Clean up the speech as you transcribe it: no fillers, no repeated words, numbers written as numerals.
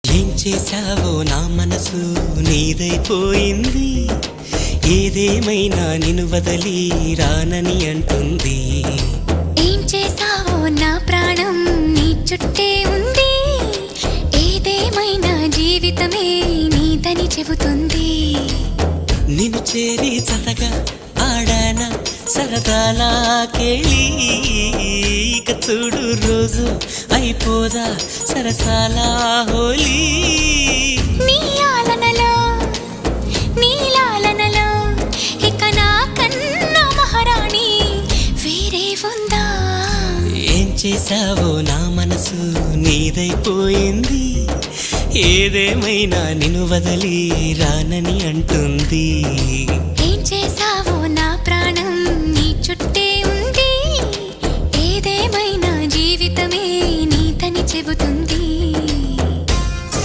ఏం చేశావో నా మనసు నీదైపోయింది, ఏదేమైనా నిన్ను వదిలి రానని అంటుంది. ఏం చేశావో నా ప్రాణం నీ చుట్టే ఉంది, ఏదేమైనా జీవితమే నీదని చెబుతుంది. నిన్ను చేరి చతగా ఆడాన సరదాలా కేళి, ఇక చూడు రోజు అయిపోదా సరసాలా హోలీ. నీ ఆలనలో నీ లాలనలో ఇక నా కన్నా మహారాణి వేరే ఉందా? ఏం చేశావో నా మనసు నీదైపోయింది, ఏదేమైనా నిన్ను వదిలి రానని అంటుంది. ఏం చేశావో నా ప్రాణం నీ చుట్టే ఉంది, ఏదేమైనా జీవితమే నీదని చెబుతుంది.